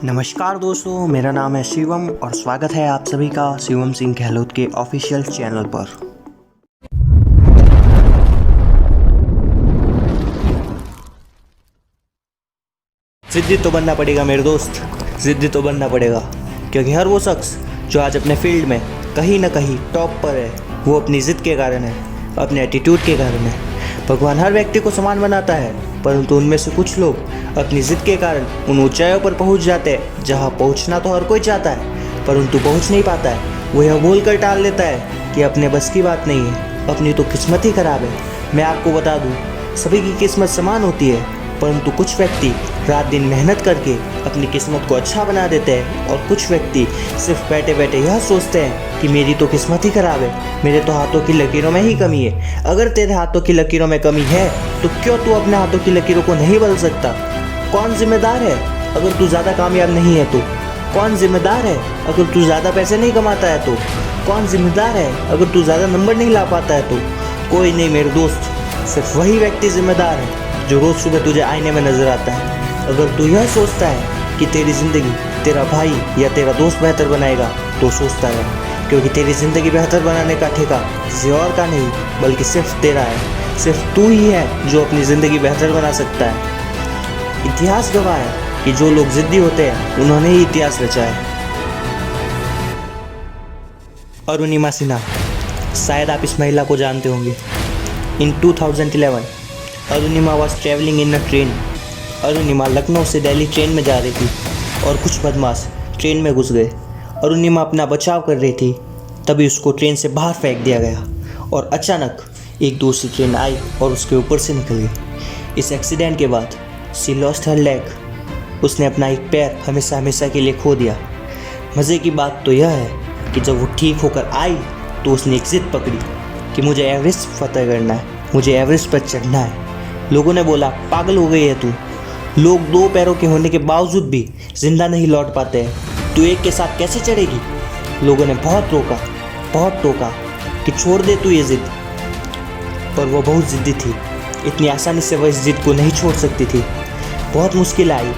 नमस्कार दोस्तों, मेरा नाम है शिवम और स्वागत है आप सभी का शिवम सिंह गहलोत के ऑफिशियल चैनल पर। जिद्दी तो बनना पड़ेगा मेरे दोस्त, जिद्दी तो बनना पड़ेगा, क्योंकि हर वो शख्स जो आज अपने फील्ड में कहीं ना कहीं टॉप पर है वो अपनी ज़िद के कारण है, अपने एटीट्यूड के कारण है। भगवान हर व्यक्ति को समान बनाता है, परंतु उनमें से कुछ लोग अपनी ज़िद के कारण उन ऊंचाइयों पर पहुंच जाते हैं जहां पहुंचना तो हर कोई चाहता है परंतु पहुंच नहीं पाता है। वो यह बोल कर टाल देता है कि अपने बस की बात नहीं है, अपनी तो किस्मत ही खराब है। मैं आपको बता दूं, सभी की किस्मत समान होती है, परंतु कुछ व्यक्ति रात दिन मेहनत करके अपनी किस्मत को अच्छा बना देते हैं और कुछ व्यक्ति सिर्फ बैठे बैठे यह सोचते हैं कि मेरी तो किस्मत ही खराब है, मेरे तो हाथों की लकीरों में ही कमी है। अगर तेरे हाथों की लकीरों में कमी है तो क्यों तू अपने हाथों की लकीरों को नहीं बदल सकता? कौन जिम्मेदार है अगर तू ज़्यादा कामयाब नहीं है तो? कौन जिम्मेदार है अगर तू ज़्यादा पैसे नहीं कमाता है तो? कौन जिम्मेदार है अगर तू ज़्यादा नंबर नहीं ला पाता है तो? कोई नहीं मेरे दोस्त, सिर्फ वही व्यक्ति जिम्मेदार है जो रोज़ सुबह तुझे आईने में नजर आता है। अगर तू यह सोचता है कि तेरी ज़िंदगी तेरा भाई या तेरा दोस्त बेहतर बनाएगा तो सोचता है, क्योंकि तेरी ज़िंदगी बेहतर बनाने का ठेका किसी और का नहीं बल्कि सिर्फ तेरा है। सिर्फ तू ही है जो अपनी ज़िंदगी बेहतर बना सकता है। इतिहास गवाह है कि जो लोग ज़िद्दी होते हैं उन्होंने ही इतिहास रचा है। अरुणिमा सिन्हा, शायद आप इस महिला को जानते होंगे। इन 2011 Arunima was travelling in a train. Arunima Lucknow से दिल्ली ट्रेन में जा रही थी और कुछ बदमाश ट्रेन में घुस गए। अरुणिमा अपना बचाव कर रही थी, तभी उसको ट्रेन से बाहर फेंक दिया गया और अचानक एक दूसरी ट्रेन आई और उसके ऊपर से निकल गई। इस एक्सीडेंट के बाद सी लॉस्ट हर लेग। उसने अपना एक पैर हमेशा हमेशा के लिए खो दिया। मज़े की बात तो यह है कि जब वो ठीक होकर आई तो उसने एक ज़िद पकड़ी कि मुझे एवरेस्ट फतह करना है, मुझे एवरेस्ट पर चढ़ना है। लोगों ने बोला पागल हो गई है तू, लोग दो पैरों के होने के बावजूद भी जिंदा नहीं लौट पाते हैं, तू एक के साथ कैसे चढ़ेगी? लोगों ने बहुत टोका कि छोड़ दे तू ये ज़िद, पर वो बहुत ज़िद्दी थी। इतनी आसानी से वह इस ज़िद को नहीं छोड़ सकती थी। बहुत मुश्किल आई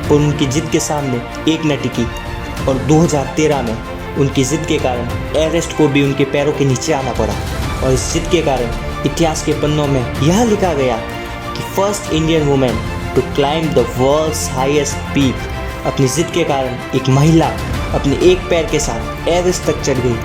पर उनकी ज़िद के सामने एक न टिकी और 2013 में उनकी ज़िद के कारण एवरेस्ट को भी उनके पैरों के नीचे आना पड़ा। और इस ज़िद के कारण इतिहास के पन्नों में यह लिखा गया कि first Indian women to climb the world's highest peak. अपनी ज़िद के कारण एक महिला अपने एक पैर के साथ एवरेस्ट तक चढ़ गई।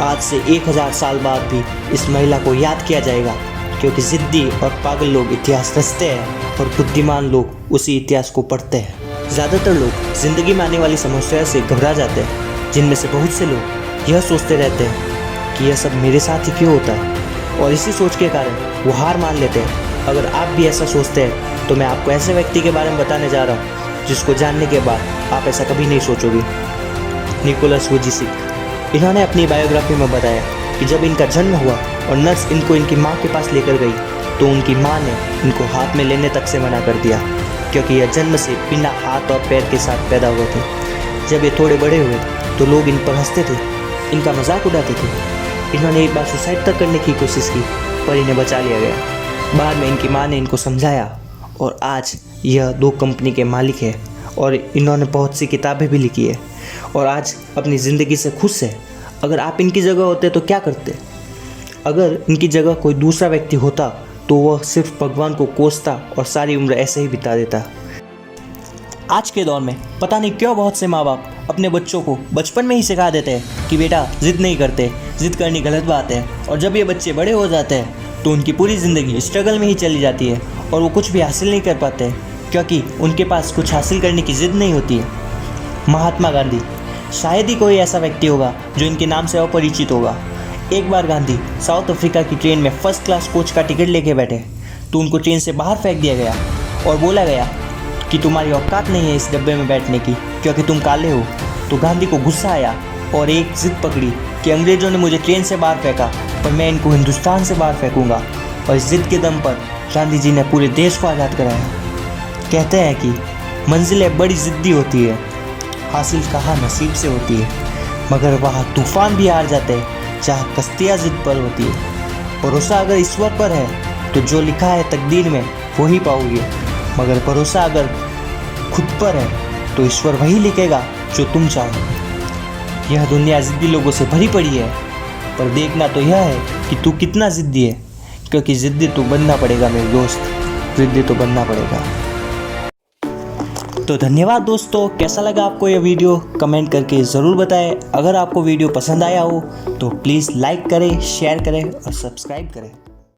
आज से 1000 साल बाद भी इस महिला को याद किया जाएगा, क्योंकि ज़िद्दी और पागल लोग इतिहास रचते हैं और बुद्धिमान लोग उसी इतिहास को पढ़ते हैं। ज़्यादातर लोग ज़िंदगी में आने वाली समस्याओं से घबरा जाते हैं, जिनमें से बहुत से लोग यह सोचते रहते हैं कि यह सब मेरे साथ ही क्यों होता है, और इसी सोच के कारण वो हार मान लेते हैं। अगर आप भी ऐसा सोचते हैं तो मैं आपको ऐसे व्यक्ति के बारे में बताने जा रहा हूँ जिसको जानने के बाद आप ऐसा कभी नहीं सोचोगे। निकोलस वुजिसिक। इन्होंने अपनी बायोग्राफी में बताया कि जब इनका जन्म हुआ और नर्स इनको इनकी माँ के पास लेकर गई तो उनकी माँ ने इनको हाथ में लेने तक से मना कर दिया, क्योंकि यह जन्म से बिना हाथ और पैर के साथ पैदा हुए थे। जब ये थोड़े बड़े हुए तो लोग इन पर हंसते थे, इनका मजाक उड़ाते थे। इन्होंने एक बार सुसाइड तक करने की कोशिश की पर इन्हें बचा लिया गया। बाद में इनकी माँ ने इनको समझाया और आज यह 2 कंपनी के मालिक है और इन्होंने बहुत सी किताबें भी लिखी है और आज अपनी ज़िंदगी से खुश है। अगर आप इनकी जगह होते तो क्या करते? अगर इनकी जगह कोई दूसरा व्यक्ति होता तो वह सिर्फ भगवान को कोसता और सारी उम्र ऐसे ही बिता देता। आज के दौर में पता नहीं क्यों बहुत से माँ बाप अपने बच्चों को बचपन में ही सिखा देते हैं कि बेटा ज़िद नहीं करते, ज़िद करनी गलत बात है, और जब ये बच्चे बड़े हो जाते हैं तो उनकी पूरी ज़िंदगी स्ट्रगल में ही चली जाती है और वो कुछ भी हासिल नहीं कर पाते क्योंकि उनके पास कुछ हासिल करने की ज़िद नहीं होती है। महात्मा गांधी, शायद ही कोई ऐसा व्यक्ति होगा जो इनके नाम से अपरिचित होगा। एक बार गांधी साउथ अफ्रीका की ट्रेन में फर्स्ट क्लास कोच का टिकट लेके बैठे तो उनको ट्रेन से बाहर फेंक दिया गया और बोला गया कि तुम्हारी औकात नहीं है इस डब्बे में बैठने की क्योंकि तुम काले हो। तो गांधी को गुस्सा आया और एक ज़िद पकड़ी कि अंग्रेज़ों ने मुझे ट्रेन से बाहर फेंका पर मैं इनको हिंदुस्तान से बाहर फेंकूंगा, और इस ज़िद के दम पर गांधी जी ने पूरे देश को आज़ाद कराया। कहते हैं कि मंजिलें बड़ी ज़िद्दी होती है, हासिल कहाँ नसीब से होती है, मगर वहाँ तूफ़ान भी हार जाते हैं जहाँ कश्तियाँ ज़िद पर होती है। भरोसा अगर ईश्वर पर है तो जो लिखा है तकदीर में वो ही पाओगे, मगर भरोसा अगर खुद पर है तो ईश्वर वही लिखेगा जो तुम चाहो। यह दुनिया ज़िद्दी लोगों से भरी पड़ी है, पर देखना तो यह है कि तू कितना ज़िद्दी है, क्योंकि ज़िद्दी तो बनना पड़ेगा मेरे दोस्त, ज़िद्दी तो बनना पड़ेगा। तो धन्यवाद दोस्तों, कैसा लगा आपको यह वीडियो कमेंट करके ज़रूर बताएं। अगर आपको वीडियो पसंद आया हो तो प्लीज़ लाइक करें, शेयर करें और सब्सक्राइब करें।